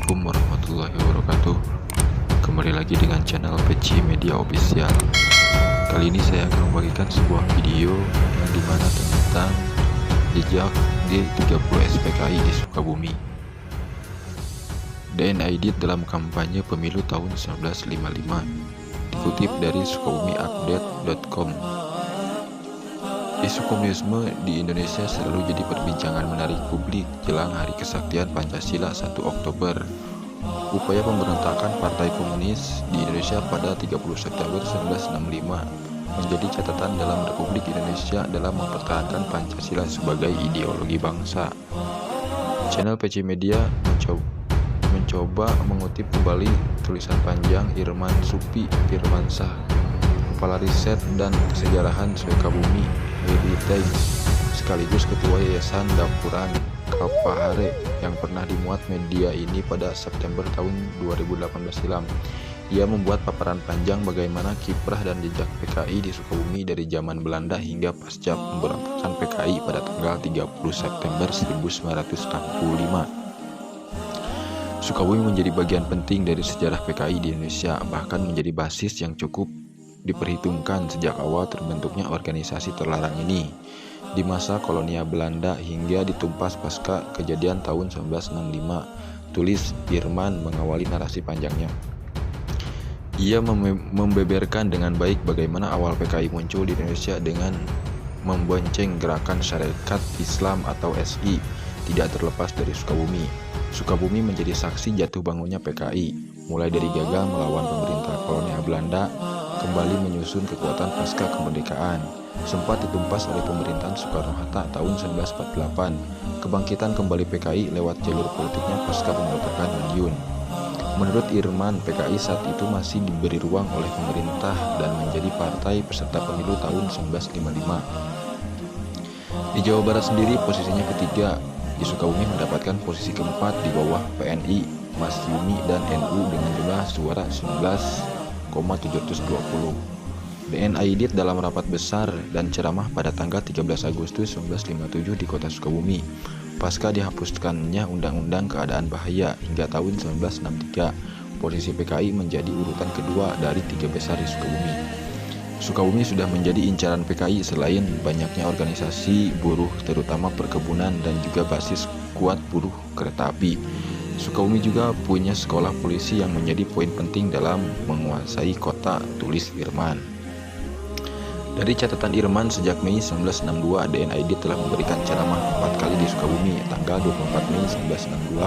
Assalamualaikum warahmatullahi wabarakatuh. Kembali lagi dengan channel PC Media Official. Kali ini saya akan membagikan sebuah video yang dimana tentang jejak G30 SPKI di Sukabumi. DNID dalam kampanye pemilu tahun 1955, dikutip dari sukabumiupdate.com. Isu komunisme di Indonesia selalu jadi perbincangan menarik publik jelang Hari Kesaktian Pancasila 1 Oktober. Upaya pemberontakan Partai Komunis di Indonesia pada 30 September 1965 menjadi catatan dalam Republik Indonesia dalam mempertahankan Pancasila sebagai ideologi bangsa. Channel PC Media mencoba mengutip kembali tulisan panjang Irman Supi Firmansyah, Kepala Riset dan Kesejarahan Sukabumi Heritage sekaligus Ketua Yayasan Dapuran Kapahare yang pernah dimuat media ini pada September tahun 2018 silam. Ia membuat paparan panjang bagaimana kiprah dan jejak PKI di Sukabumi dari zaman Belanda hingga pasca pemberontakan PKI pada tanggal 30 September 1965. Sukabumi menjadi bagian penting dari sejarah PKI di Indonesia, bahkan menjadi basis yang cukup diperhitungkan sejak awal terbentuknya organisasi terlarang ini di masa kolonial Belanda hingga ditumpas pasca kejadian tahun 1965, tulis Irman mengawali narasi panjangnya. Ia membeberkan dengan baik bagaimana awal PKI muncul di Indonesia dengan membonceng gerakan Syarikat Islam atau SI tidak terlepas dari Sukabumi. Sukabumi menjadi saksi jatuh bangunnya PKI, mulai dari gagal melawan pemerintah kolonial Belanda, kembali menyusun kekuatan pasca kemerdekaan, sempat ditumpas oleh pemerintahan Soekarno-Hatta tahun 1948, kebangkitan kembali PKI lewat jalur politiknya pasca pemberontakan Madiun. Menurut Irman, PKI saat itu masih diberi ruang oleh pemerintah dan menjadi partai peserta pemilu tahun 1955. Di Jawa Barat sendiri posisinya ketiga, di Sukabumi mendapatkan posisi keempat di bawah PNI, Masyumi dan NU dengan jumlah suara 19,720. DNID dalam rapat besar dan ceramah pada tanggal 13 Agustus 1957 di kota Sukabumi pasca dihapuskannya Undang-Undang Keadaan Bahaya hingga tahun 1963, posisi PKI menjadi urutan kedua dari tiga besar di Sukabumi. Sukabumi sudah menjadi incaran PKI selain banyaknya organisasi buruh terutama perkebunan dan juga basis kuat buruh kereta api. Sukabumi juga punya sekolah polisi yang menjadi poin penting dalam menguasai kota, tulis Irman. Dari catatan Irman, sejak Mei 1962, DNID telah memberikan ceramah 4 kali di Sukabumi, tanggal 24 Mei 1962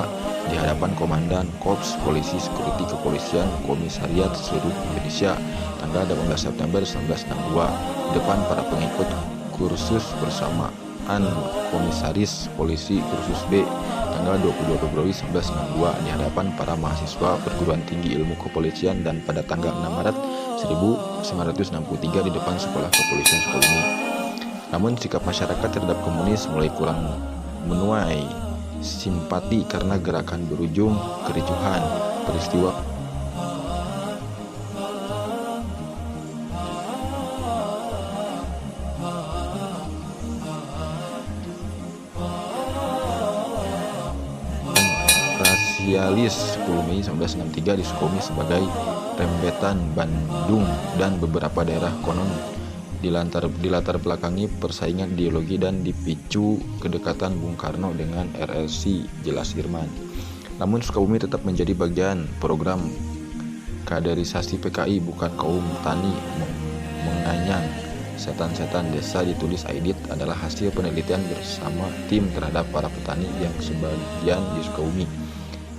di hadapan Komandan Korps Polisi Sekuriti Kepolisian Komisariat Seluruh Indonesia, tanggal 18 September 1962 di depan para pengikut kursus bersamaan Komisaris Polisi Kursus B, tanggal 22 Februari 1962 di hadapan para mahasiswa Perguruan Tinggi Ilmu Kepolisian, dan pada tanggal 6 Maret 1963 di depan Sekolah Kepolisian Sukabumi. Namun sikap masyarakat terhadap komunis mulai kurang menuai simpati karena gerakan berujung kericuhan. Peristiwa rasialis 10 Mei 1963 di Sukabumi sebagai rembetan Bandung dan beberapa daerah konon dilatar belakangi persaingan ideologi dan dipicu kedekatan Bung Karno dengan RLC, jelas Irman. Namun Sukabumi tetap menjadi bagian program kaderisasi PKI, bukan kaum tani menganyang setan-setan desa, ditulis Aidit, adalah hasil penelitian bersama tim terhadap para petani yang sebagian di Sukabumi.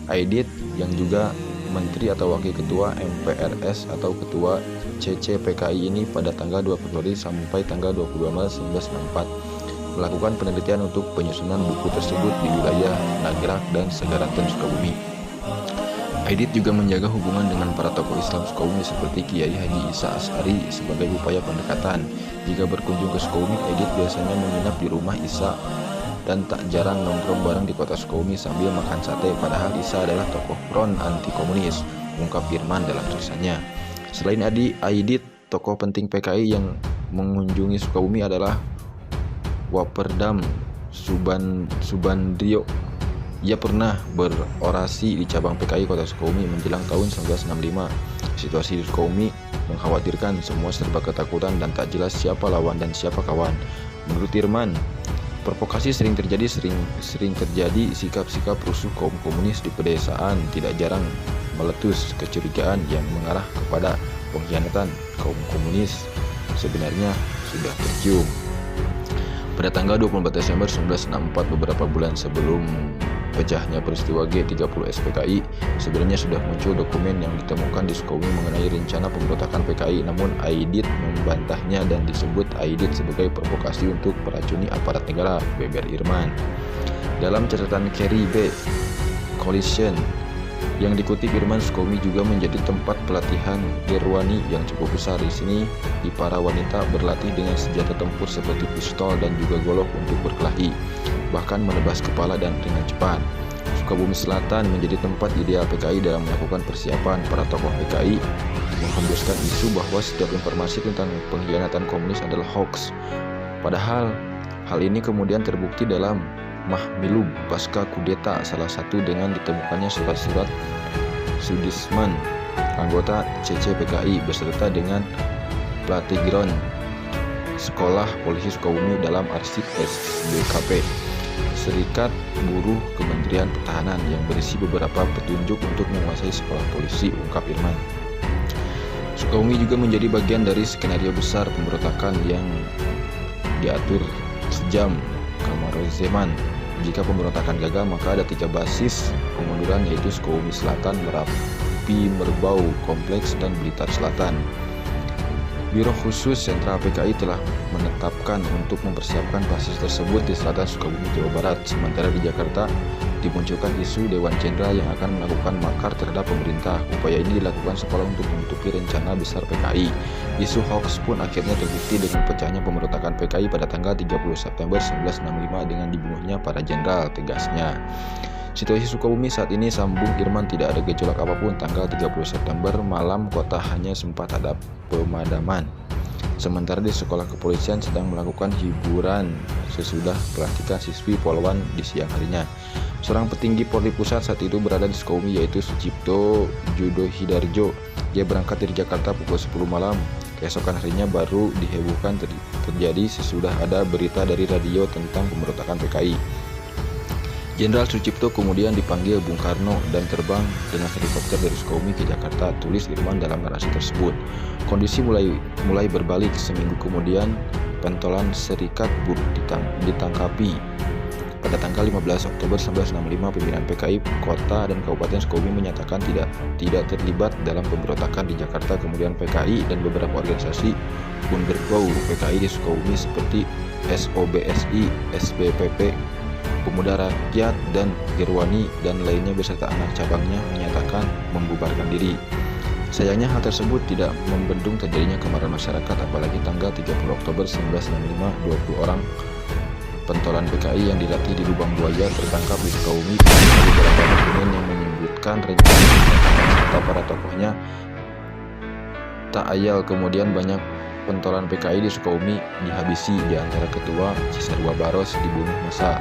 Aidit yang juga Menteri atau Wakil Ketua MPRS atau Ketua CCPKI ini pada tanggal 2 Februari sampai tanggal 22 Maret 1964 melakukan penelitian untuk penyusunan buku tersebut di wilayah Nagrak dan Segaranten Sukabumi. Aidit juga menjaga hubungan dengan para tokoh Islam Sukabumi seperti Kiai Haji Isa Asy'ari sebagai upaya pendekatan. Jika berkunjung ke Sukabumi, Aidit biasanya menginap di rumah Isa dan tak jarang nongkrong bareng di kota Sukabumi sambil makan sate, padahal Isa adalah tokoh front anti komunis, ungkap Firman dalam tulisannya. Selain Aidit, tokoh penting PKI yang mengunjungi Sukabumi adalah Waperdam Subandrio Ia pernah berorasi di cabang PKI Kota Sukabumi menjelang tahun 1965. Situasi di Sukabumi mengkhawatirkan, semua serba ketakutan dan tak jelas siapa lawan dan siapa kawan. Menurut Irman, provokasi sering terjadi sikap-sikap rusuh kaum komunis di pedesaan tidak jarang meletus kecurigaan yang mengarah kepada pengkhianatan kaum komunis sebenarnya sudah tercium. Pada tanggal 24 Desember 1964, beberapa bulan sebelum pecahnya peristiwa G30 SPKI, sebenarnya sudah muncul dokumen yang ditemukan di Sukabumi mengenai rencana pemberontakan PKI, namun Aidit membantahnya dan disebut Aidit sebagai provokasi untuk meracuni aparat negara, beber Irman. Dalam catatan Kerry B. Coalition yang dikutip Irman, Sukabumi juga menjadi tempat pelatihan Gerwani yang cukup besar. Di sini, para wanita berlatih dengan senjata tempur seperti pistol dan juga golok untuk berkelahi, bahkan menebas kepala dan dengan cepat. Sukabumi Selatan menjadi tempat ideal PKI dalam melakukan persiapan. Para tokoh PKI menghembuskan isu bahwa setiap informasi tentang pengkhianatan komunis adalah hoax. Padahal, hal ini kemudian terbukti dalam Mahmilub pasca kudeta, salah satu dengan ditemukannya surat-surat Sudisman, anggota CC PKI, beserta dengan Platigron Sekolah Polisi Sukabumi dalam arsip SBKP, Serikat Buruh Kementerian Pertahanan, yang berisi beberapa petunjuk untuk menguasai sekolah polisi, ungkap Irman. Sukabumi juga menjadi bagian dari skenario besar pemberontakan yang diatur sejam Kamarozeman. Jika pemberontakan gagal, maka ada 3 basis pemunduran, yaitu Sukabumi Selatan, Merapi, Merbau Kompleks, dan Blitar Selatan. Biro Khusus Sentral PKI telah menetapkan untuk mempersiapkan basis tersebut di selatan Sukabumi, Jawa Barat. Sementara di Jakarta dimunculkan isu Dewan Jenderal yang akan melakukan makar terhadap pemerintah. Upaya ini dilakukan sekolah untuk menutupi rencana besar PKI. Isu hoax pun akhirnya terbukti dengan pecahnya pemberontakan PKI pada tanggal 30 September 1965 dengan dibunuhnya para jenderal, tegasnya. Situasi Sukabumi saat ini, sambung Irman, tidak ada gejolak apapun. Tanggal 30 September malam kota hanya sempat ada pemadaman. Sementara di sekolah kepolisian sedang melakukan hiburan sesudah pelantikan siswi Polwan di siang harinya. Seorang petinggi Polri Pusat saat itu berada di Sukabumi, yaitu Sucipto Judohidarjo. Dia berangkat dari Jakarta pukul 10 malam. Keesokan harinya baru dihebohkan terjadi sesudah ada berita dari radio tentang pemberontakan PKI. Jenderal Sucipto kemudian dipanggil Bung Karno dan terbang dengan helikopter dari Sukabumi ke Jakarta, tulis Irman dalam narasi tersebut. Kondisi mulai berbalik. Seminggu kemudian, pentolan Serikat Buruh ditangkapi. Pada tanggal 15 Oktober 1965, pimpinan PKI Kota dan Kabupaten Sukabumi menyatakan tidak terlibat dalam pemberontakan di Jakarta. Kemudian PKI dan beberapa organisasi pun berbau PKI di Sukabumi seperti SOBSI, SBPP, Pemuda Rakyat, dan Gerwani dan lainnya beserta anak cabangnya menyatakan membubarkan diri. Sayangnya hal tersebut tidak membendung terjadinya kemarahan masyarakat, apalagi tanggal 30 Oktober 1965, 20 orang pentolan PKI yang dilatih di Lubang Buaya tertangkap di Sukabumi. Beberapa dokumen yang menyebutkan rencana serta para tokohnya tak ayal. Kemudian banyak pentolan PKI di Sukabumi dihabisi, di antara ketua Cisarua Baros dibunuh massa.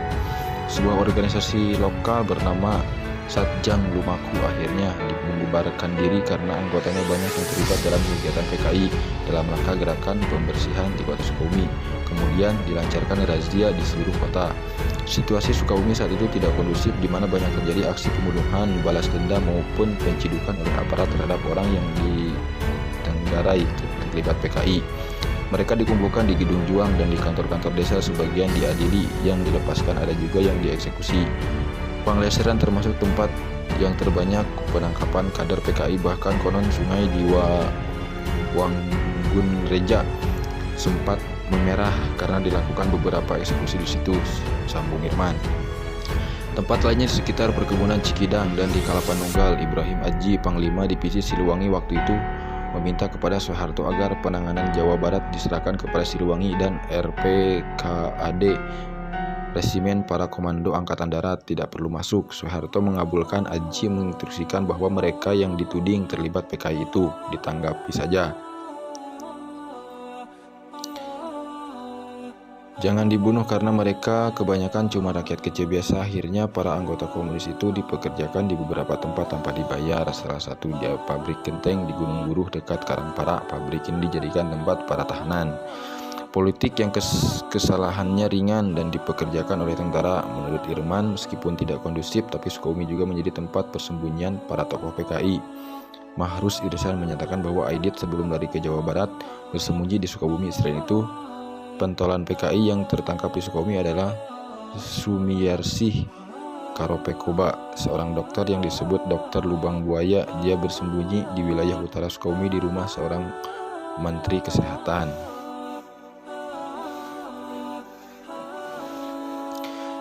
Sebuah organisasi lokal bernama Satjang Lumaku akhirnya membubarkan diri karena anggotanya banyak yang terlibat dalam kegiatan PKI dalam rangka gerakan pembersihan di kota Sukabumi. Kemudian dilancarkan razia di seluruh kota. Situasi Sukabumi saat itu tidak kondusif, di mana banyak terjadi aksi pembunuhan, balas dendam maupun pencidukan oleh aparat terhadap orang yang ditenggarai terlibat PKI. Mereka dikumpulkan di Gedung Juang dan di kantor-kantor desa, sebagian diadili, yang dilepaskan ada juga yang dieksekusi. Pangleseran termasuk tempat yang terbanyak penangkapan kader PKI, bahkan konon sungai di Wanggun Reja sempat memerah karena dilakukan beberapa eksekusi di situ, sambung Irman. Tempat lainnya di sekitar perkebunan Cikidang dan di Kalapanunggal. Ibrahim Aji, Panglima Divisi Siliwangi waktu itu, meminta kepada Soeharto agar penanganan Jawa Barat diserahkan kepada Siliwangi dan RPKAD, Resimen Para Komando Angkatan Darat, tidak perlu masuk. Soeharto mengabulkan. Aji menginstruksikan bahwa mereka yang dituding terlibat PKI itu ditanggapi saja. Jangan dibunuh karena mereka kebanyakan cuma rakyat kecil biasa. Akhirnya para anggota komunis itu dipekerjakan di beberapa tempat tanpa dibayar. Salah satu di pabrik genteng di Gunung Buruh dekat Karangparak. Pabrik ini dijadikan tempat para tahanan politik yang kesalahannya ringan dan dipekerjakan oleh tentara. Menurut Irman, meskipun tidak kondusif, tapi Sukabumi juga menjadi tempat persembunyian para tokoh PKI. Mahrus Irsan menyatakan bahwa Aidit sebelum lari ke Jawa Barat bersembunyi di Sukabumi. Selain itu, pentolan PKI yang tertangkap di Sukabumi adalah Sumiyarsih Karopekoba, seorang dokter yang disebut Dokter Lubang Buaya. Dia bersembunyi di wilayah utara Sukabumi di rumah seorang menteri kesehatan.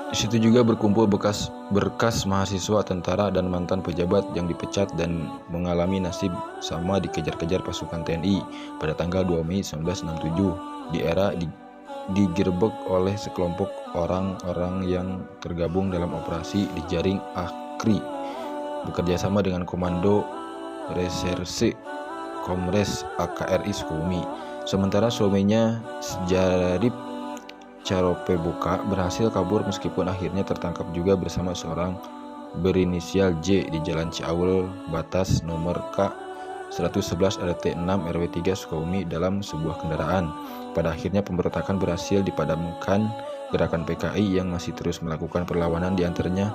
Di situ juga berkumpul berkas mahasiswa, tentara, dan mantan pejabat yang dipecat dan mengalami nasib sama dikejar-kejar pasukan TNI pada tanggal 2 Mei 1967. Di era digerebek oleh sekelompok orang-orang yang tergabung dalam operasi di Jaring Akri bekerja sama dengan Komando Reserse Komres AKRI Sukabumi. Sementara suaminya Sjarip Caropebuka berhasil kabur meskipun akhirnya tertangkap juga bersama seorang berinisial J di Jalan Ciaul Batas nomor K 111 RT 6 RW 3 Sukabumi dalam sebuah kendaraan. Pada akhirnya pemberontakan berhasil dipadamkan gerakan PKI yang masih terus melakukan perlawanan, diantaranya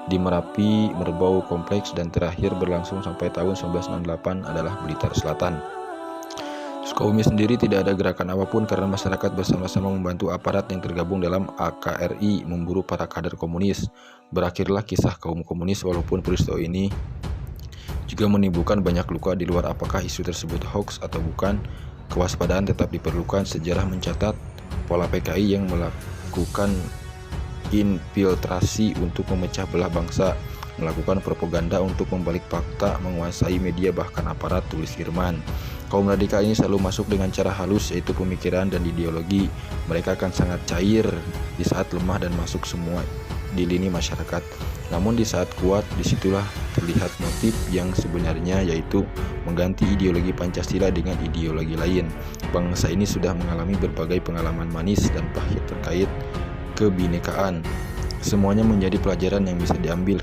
di Merapi, Merbau Kompleks, dan terakhir berlangsung sampai tahun 1998 adalah Blitar Selatan. Sukabumi sendiri tidak ada gerakan apapun karena masyarakat bersama-sama membantu aparat yang tergabung dalam AKRI memburu para kader komunis. Berakhirlah kisah kaum komunis, walaupun peristiwa ini juga menimbulkan banyak luka di luar apakah isu tersebut hoax atau bukan. Kewaspadaan tetap diperlukan. Sejarah mencatat pola PKI yang melakukan infiltrasi untuk memecah belah bangsa, melakukan propaganda untuk membalik fakta, menguasai media bahkan aparat, tulis Irman. Kaum radikal ini selalu masuk dengan cara halus, yaitu pemikiran dan ideologi. Mereka akan sangat cair di saat lemah dan masuk semua di lini masyarakat. Namun di saat kuat, disitulah terlihat motif yang sebenarnya, yaitu mengganti ideologi Pancasila dengan ideologi lain. Bangsa ini sudah mengalami berbagai pengalaman manis dan pahit terkait kebinekaan. Semuanya menjadi pelajaran yang bisa diambil.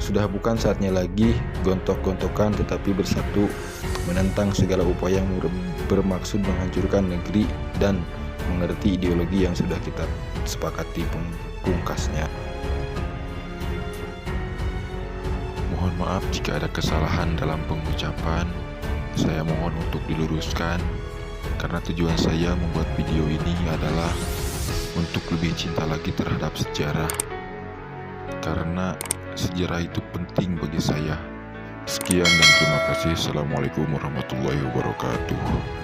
Sudah bukan saatnya lagi gontok-gontokan, tetapi bersatu menentang segala upaya yang bermaksud menghancurkan negeri dan mengerti ideologi yang sudah kita sepakati pungkasnya. Mohon maaf jika ada kesalahan dalam pengucapan. Saya mohon untuk diluruskan, karena tujuan saya membuat video ini adalah untuk lebih cinta lagi terhadap sejarah, karena sejarah itu penting bagi saya. Sekian dan terima kasih. Assalamualaikum warahmatullahi wabarakatuh.